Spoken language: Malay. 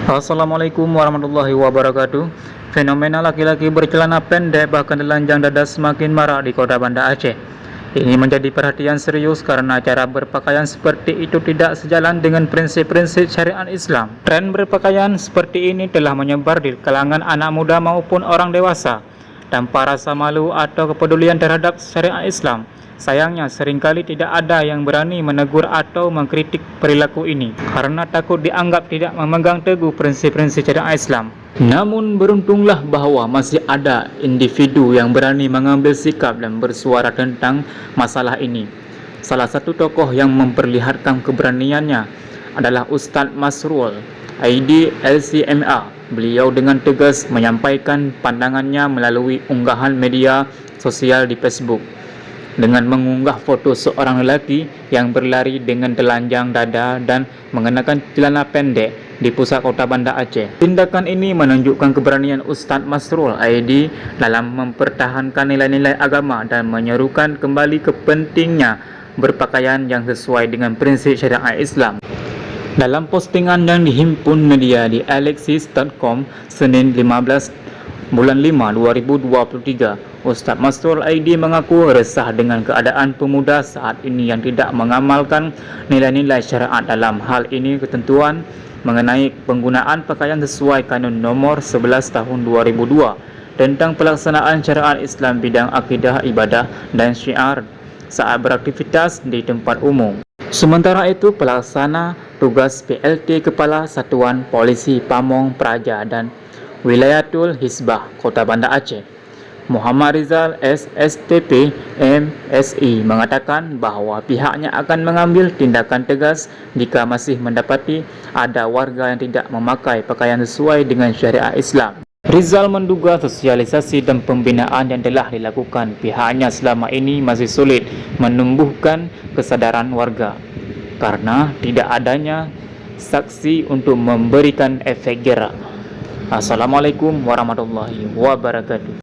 Assalamualaikum warahmatullahi wabarakatuh. Fenomena laki-laki bercelana pendek bahkan telanjang dada semakin marak di kota Banda Aceh. Ini menjadi perhatian serius karena cara berpakaian seperti itu tidak sejalan dengan prinsip-prinsip syariat Islam. Tren berpakaian seperti ini telah menyebar di kalangan anak muda maupun orang dewasa tanpa rasa malu atau kepedulian terhadap syariat Islam. Sayangnya seringkali tidak ada yang berani menegur atau mengkritik perilaku ini karena takut dianggap tidak memegang teguh prinsip-prinsip syariat Islam. Namun beruntunglah bahwa masih ada individu yang berani mengambil sikap dan bersuara tentang masalah ini. Salah satu tokoh yang memperlihatkan keberaniannya adalah Ustadz Masrul ID LCMA. Beliau dengan tegas menyampaikan pandangannya melalui unggahan media sosial di Facebook dengan mengunggah foto seorang lelaki yang berlari dengan telanjang dada dan mengenakan celana pendek di pusat kota Banda Aceh. Tindakan ini menunjukkan keberanian Ustadz Masrul ID dalam mempertahankan nilai-nilai agama dan menyerukan kembali ke pentingnya berpakaian yang sesuai dengan prinsip syariat Islam. Dalam postingan yang dihimpun media di alexis.com Senin 15 Bulan 5 2023, Ustadz Masrul ID mengaku resah dengan keadaan pemuda saat ini yang tidak mengamalkan nilai-nilai syariat. Dalam hal ini ketentuan mengenai penggunaan pakaian sesuai Kanun Nomor 11 Tahun 2002 tentang pelaksanaan syariat Islam bidang akidah, ibadah dan syiar saat beraktivitas di tempat umum. Sementara itu, pelaksana tugas PLT Kepala Satuan Polisi Pamong Praja dan Wilayatul Hizbah Kota Banda Aceh, Muhammad Rizal SSTP MSI, mengatakan bahawa pihaknya akan mengambil tindakan tegas jika masih mendapati ada warga yang tidak memakai pakaian sesuai dengan syariat Islam. Rizal menduga sosialisasi dan pembinaan yang telah dilakukan pihaknya selama ini masih sulit menumbuhkan kesadaran warga karena tidak adanya saksi untuk memberikan efek jerak. Assalamualaikum warahmatullahi wabarakatuh.